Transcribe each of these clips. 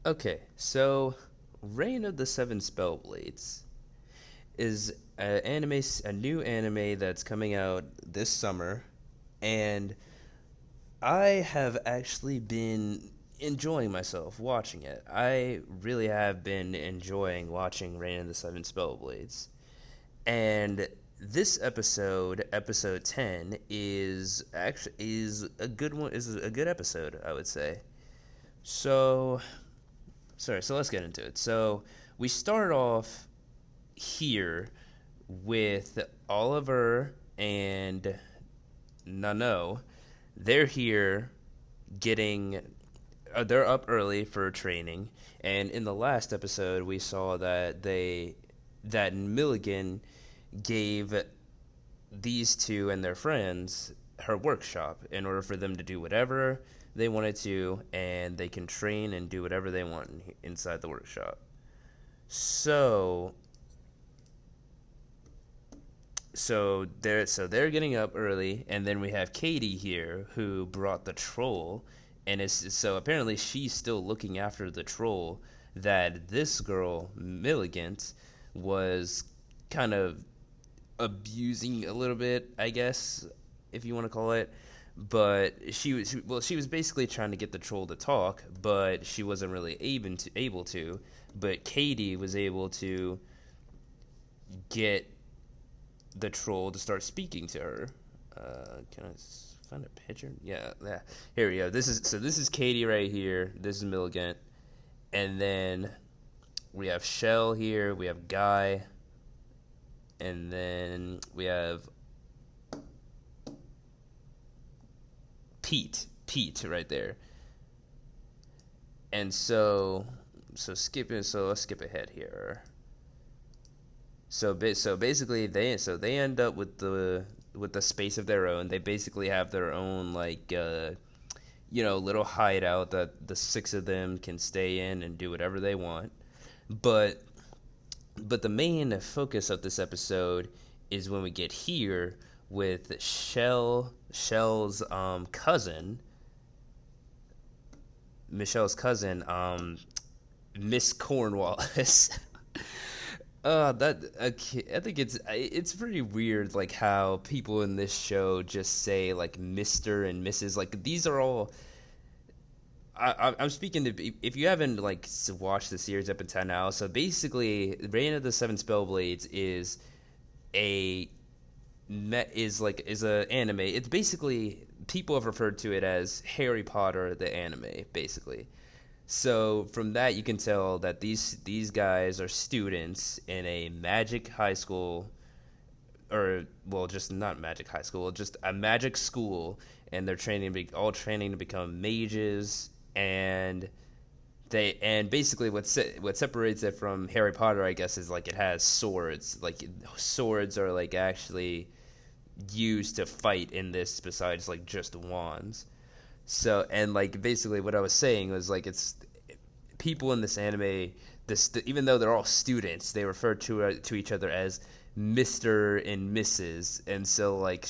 Okay, so Reign of the Seven Spellblades is a new anime that's coming out this summer, and I have actually been enjoying myself watching it. I really have been enjoying watching Reign of the Seven Spellblades, and this episode, episode 10, is a good one. Is a good episode, I would say. So sorry, so let's get into it. So we start off here with Oliver and Nano. They're here getting. They're up early for training, and in the last episode, we saw that Milligan gave these two and their friends her workshop in order for them to do whatever they wanted to, and they can train and do whatever they want inside the workshop. So they're getting up early, and then we have Katie here who brought the troll, and so apparently she's still looking after the troll that this girl Milligant was kind of abusing a little bit, I guess, if you want to call it. But she was basically trying to get the troll to talk, but she wasn't really able to. But Katie was able to get the troll to start speaking to her. Can I find a picture? Yeah. Here we go. This is Katie right here. This is Milligant, and then we have Shell here. We have Guy, and then we have Pete right there. And so let's skip ahead here. So basically they end up with the space of their own. They basically have their own like little hideout that the six of them can stay in and do whatever they want. But the main focus of this episode is when we get here with Shell's cousin, Michelle's cousin, Miss Cornwallis. That okay, I think it's pretty weird, like how people in this show just say like Mister and Mrs. Like these are all. I'm speaking to if you haven't like watched the series up until now. So basically, Reign of the Seven Spellblades a is a anime. It's basically people have referred to it as Harry Potter the anime, basically. So from that you can tell that these guys are students in a magic high school, or well, just not magic high school, just a magic school, and they're all training to become mages, and basically what separates it from Harry Potter, I guess, is like it has swords. Like swords are like actually used to fight in this besides like just wands. So, and like basically what I was saying was like it's people in this anime. Even though they're all students, they refer to each other as Mister and Mrs. And so like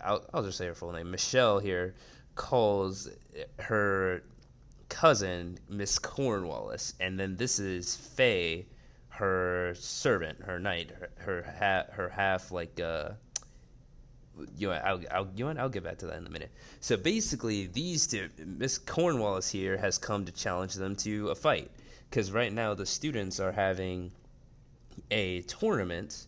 I'll just say her full name. Michelle here calls her cousin Miss Cornwallis, and then this is Faye, her servant, her knight, her half like I'll get back to that in a minute. So basically, these two, Miss Cornwallis here has come to challenge them to a fight because right now the students are having a tournament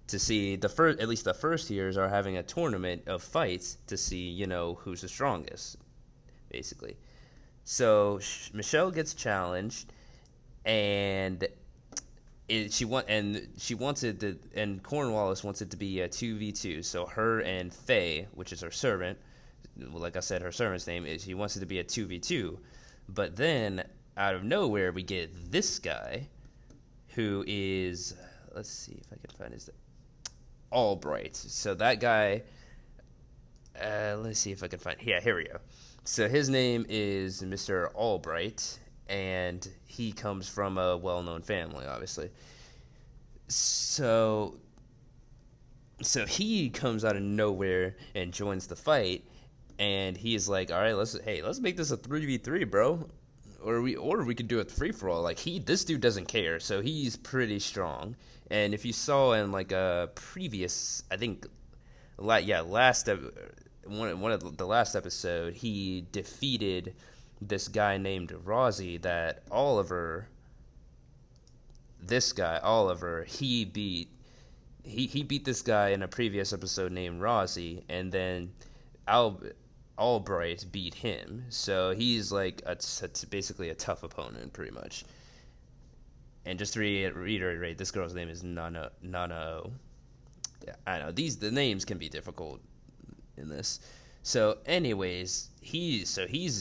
to see at least the first years are having a tournament of fights to see who's the strongest, basically. So Michelle gets challenged, and she wants it to, and Cornwallis wants it to be a 2v2. So her and Faye, which is her servant, like I said, her servant's name is, she wants it to be a 2v2. But then out of nowhere we get this guy who is, let's see if I can find his, Albright. So that guy, let's see if I can find, yeah, here we go. So his name is Mr. Albright, and he comes from a well-known family, obviously. So he comes out of nowhere and joins the fight, and he's like, "All right, let's make this a 3v3, bro. or we could do it free for all. Like this dude doesn't care, so he's pretty strong. And if you saw in like a previous, I think, last one of the last episode, he defeated this guy named Rozzy that Oliver. This guy Oliver, he beat this guy in a previous episode named Rozzy, and then Albright beat him. So he's like basically a tough opponent, pretty much. And just to reiterate, this girl's name is Nana. Yeah, I know the names can be difficult in this. So, anyways, he's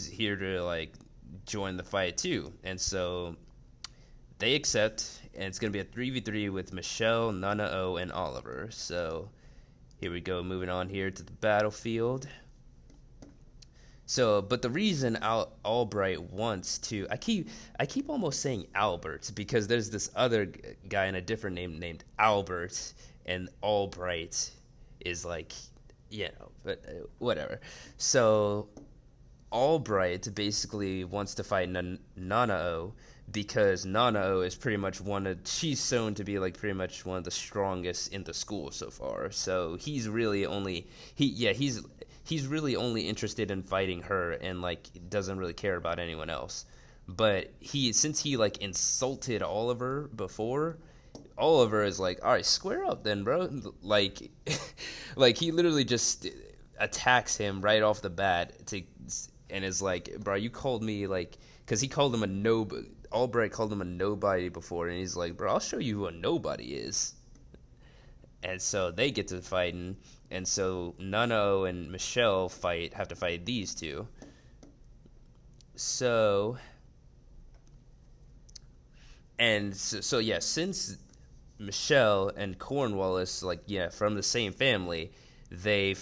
here to like join the fight too, and so they accept, and it's gonna be a 3v3 with Michelle, Nana, and Oliver. So here we go, moving on here to the battlefield. So, but the reason Albright wants to, I keep almost saying Albert, because there's this other guy in a different name named Albert, and Albright is like, but whatever. So Albright basically wants to fight Nanao, because Nanao is pretty much she's shown to be like pretty much one of the strongest in the school so far. So he's really only he's really only interested in fighting her, and like doesn't really care about anyone else. But since he like insulted Oliver before, Oliver is like, all right, square up then, bro. Like, like he literally just attacks him right off the bat and is like, bro, you called me like, because he called him a Albright called him a nobody before, and he's like, bro, I'll show you who a nobody is. And so they get to fighting, and so Nano and Michelle have to fight these two. So since Michelle and Cornwallis, from the same family, they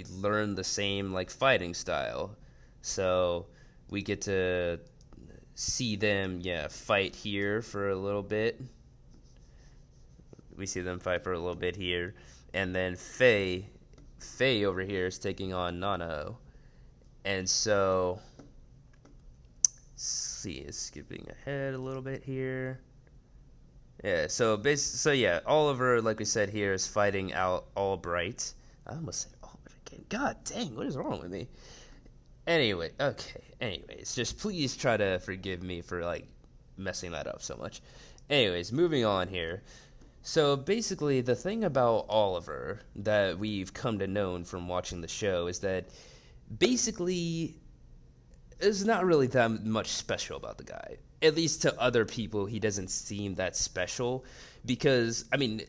learn the same like fighting style. So we get to see them fight here for a little bit. We see them fight for a little bit here, and then Faye over here is taking on Nano, and so skipping ahead a little bit here. Yeah, so Oliver, like we said here, is fighting out Albright. I almost said Albright again. God dang, what is wrong with me? Anyways, just please try to forgive me for like messing that up so much. Anyways, moving on here. So basically, the thing about Oliver that we've come to know from watching the show is that basically there's not really that much special about the guy. At least to other people, he doesn't seem that special. Because I'm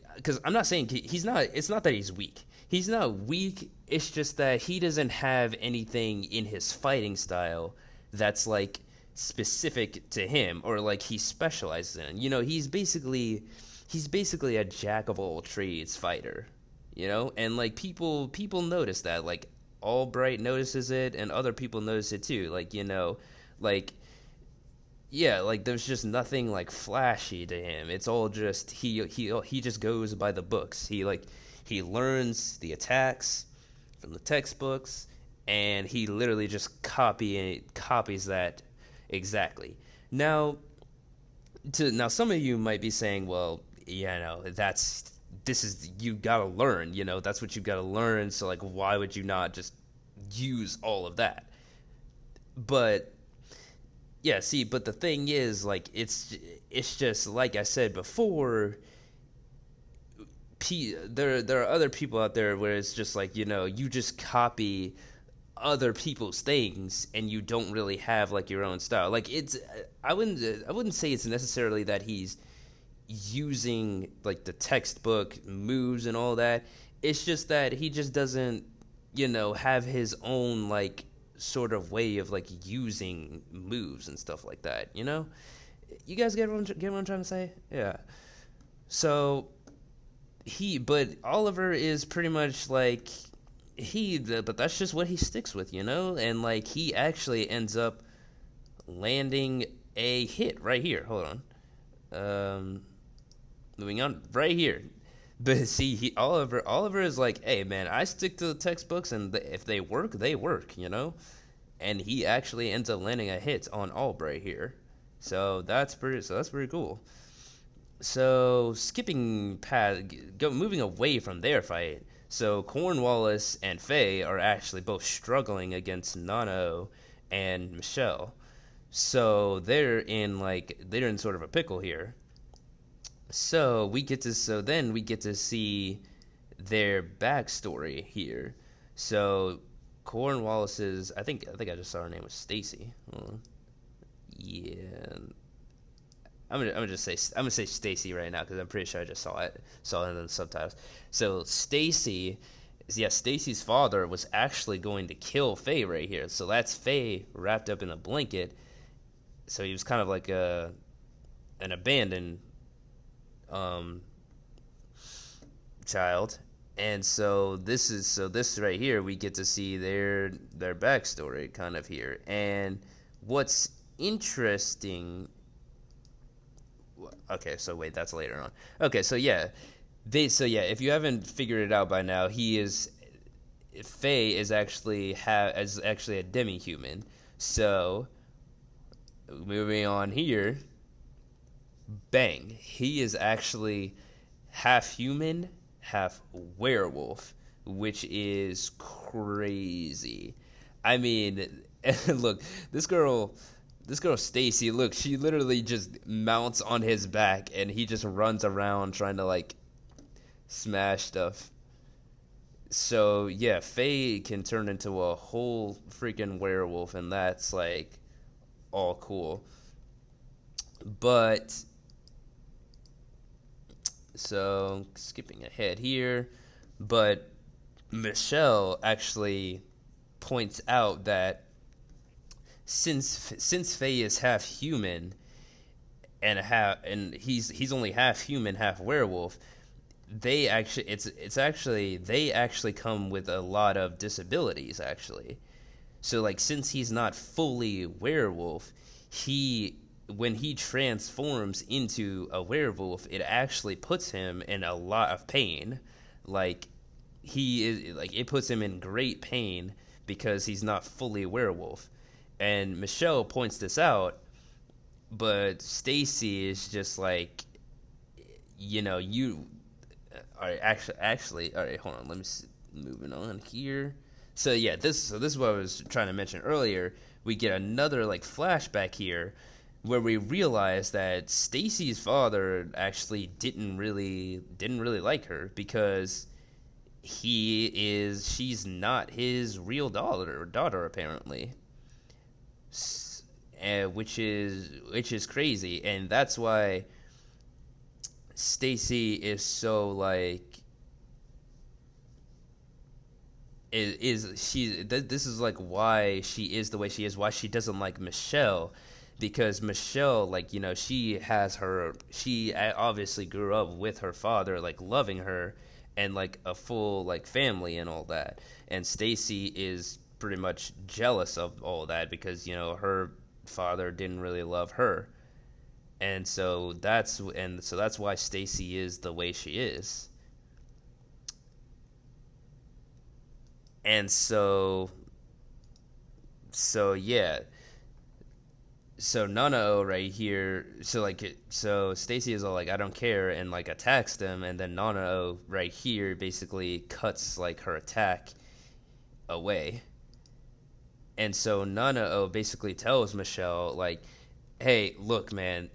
not saying he's not. It's not that he's weak. He's not weak. It's just that he doesn't have anything in his fighting style that's like specific to him, or like he specializes in. He's basically a jack of all trades fighter. And like people notice that. Like Albright notices it, and other people notice it too. There's just nothing like flashy to him. It's all just he just goes by the books. He learns the attacks from the textbooks, and he literally just copies that exactly. Now some of you might be saying, well, you gotta learn. That's what you gotta learn. So like, why would you not just use all of that? But but the thing is, like, it's just like I said before. There are other people out there where it's just like, you just copy other people's things and you don't really have like your own style. Like I wouldn't say it's necessarily that he's using like the textbook moves and all that. It's just that he just doesn't have his own like sort of way of like using moves and stuff like that. You guys get what I'm trying to say? Yeah. So but Oliver is pretty much like but that's just what he sticks with, and like he actually ends up landing a hit right here. Hold on. Moving on right here. But see, Oliver is like, hey man, I stick to the textbooks, and if they work, they work, and he actually ends up landing a hit on Albright here. So that's pretty cool. So skipping past, moving away from their fight. So Cornwallis and Faye are actually both struggling against Nano and Michelle. So they're in sort of a pickle here. So then we get to see their backstory here. So Cornwallis's I think I just saw her name was Stacy. Yeah, I'm gonna say Stacy right now because I'm pretty sure I just saw it in the subtitles. So Stacy's father was actually going to kill Faye right here. So that's Faye wrapped up in a blanket. So he was kind of like an abandoned um, child. And so this right here we get to see their backstory kind of here. And what's interesting, okay, so wait, that's later on. Okay, so yeah, if you haven't figured it out by now, Faye is actually a demi-human. So moving on here, bang, he is actually half human, half werewolf, which is crazy. I mean, look, this girl, this girl Stacy, look, she literally just mounts on his back and he just runs around trying to like smash stuff. So yeah, Faye can turn into a whole freaking werewolf, and that's like all cool. But so skipping ahead here, but Michelle actually points out that since Faye is half human and he's only half human, half werewolf, they actually come with a lot of disabilities actually. So like since he's not fully werewolf, he when he transforms into a werewolf, it actually puts him in a lot of pain. Like it puts him in great pain because he's not fully werewolf. And Michelle points this out, but Stacy is just like, you all right, actually, all right, hold on. Let me see, moving on here. So this is what I was trying to mention earlier. We get another like flashback here, where we realize that Stacy's father actually didn't really like her because she's not his real daughter apparently, which is crazy, and that's why Stacy is so like this is like why she is the way she is, why she doesn't like Michelle, because Michelle, like, she obviously grew up with her father like loving her and like a full like family and all that, and Stacy is pretty much jealous of all that because her father didn't really love her. And so that's why Stacy is the way she is. And so yeah. So Nanao right here, so Stacy is all like I don't care and like attacks them, and then Nanao right here basically cuts like her attack away. And so Nanao basically tells Michelle like, "Hey, look, man,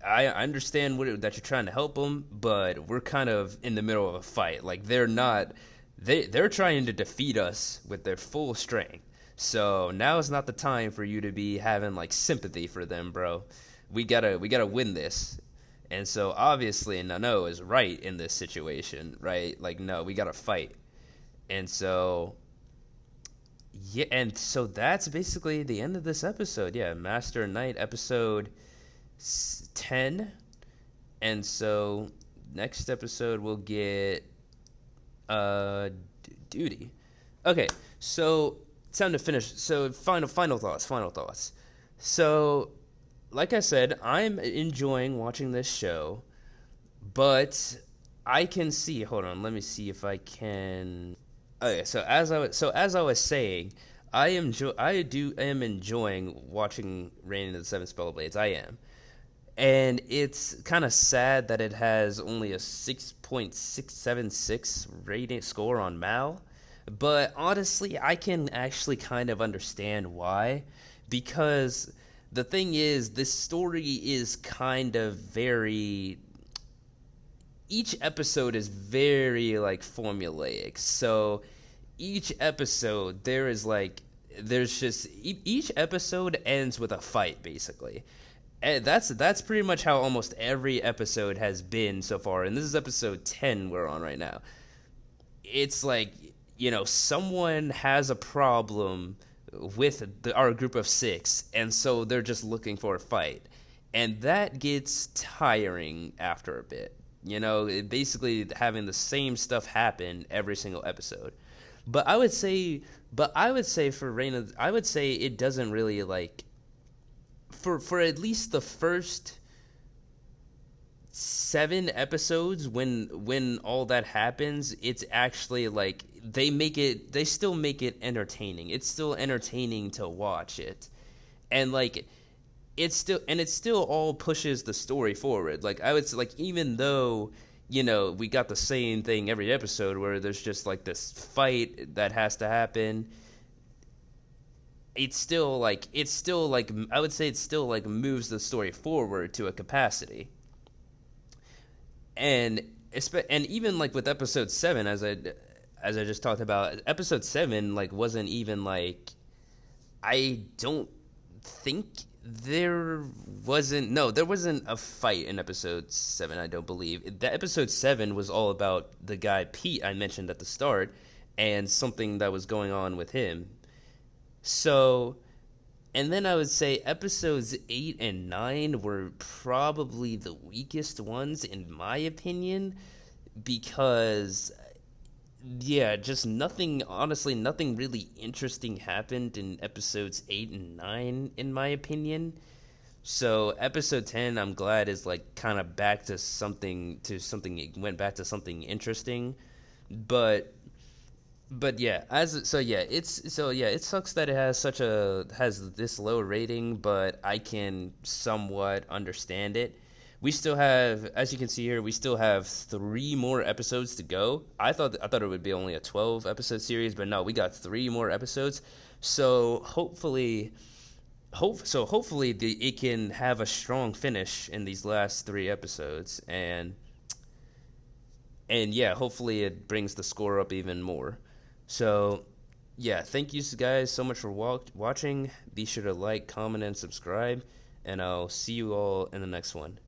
I understand that you're trying to help them, but we're kind of in the middle of a fight. Like they're trying to defeat us with their full strength. So now is not the time for you to be having like sympathy for them, bro. We gotta win this." And so obviously Nano is right in this situation, right? Like no, we gotta fight. And so yeah, and so that's basically the end of this episode. Yeah, Master and Knight episode 10. And so next episode we'll get uh duty. Okay, so time to finish. So final thoughts. So like I said, I'm enjoying watching this show, but I can see, hold on, let me see if I can. Okay, so as I was saying, I am enjoying watching Reign of the Seven Spellblades. I am. And it's kind of sad that it has only a 6.676 rating score on Mal. But honestly, I can actually kind of understand why. Because the thing is, this story is kind of very. Each episode is very, like, formulaic. So each episode, there's just. Each episode ends with a fight, basically. And that's pretty much how almost every episode has been so far. And this is episode 10 we're on right now. It's like, someone has a problem with our group of six, and so they're just looking for a fight. And that gets tiring after a bit. Basically having the same stuff happen every single episode. But I would say for Reign, I would say it doesn't really like for at least the first 7 episodes when all that happens, it's actually like they still make it entertaining. It's still entertaining to watch it. And like it still all pushes the story forward. Like I would say, like, even though we got the same thing every episode where there's just like this fight that has to happen, it's still like I would say it still like moves the story forward to a capacity. And and even like with episode 7, as I just talked about, episode 7 like wasn't even like, I don't think there wasn't a fight in episode 7. I don't believe the episode 7 was all about the guy Pete I mentioned at the start, and something that was going on with him. So, and then I would say episodes 8 and 9 were probably the weakest ones, in my opinion, because, yeah, just honestly, nothing really interesting happened in episodes 8 and 9, in my opinion. So, episode 10, I'm glad, is like kind of back it went back to something interesting. But yeah, it sucks that it has this low rating, but I can somewhat understand it. We still have, as you can see here, we still have 3 more episodes to go. I thought it would be only a 12 episode series, but no, we got 3 more episodes. So hopefully it can have a strong finish in these last 3 episodes, and yeah, hopefully it brings the score up even more. So, yeah, thank you guys so much for watching. Be sure to like, comment, and subscribe, and I'll see you all in the next one.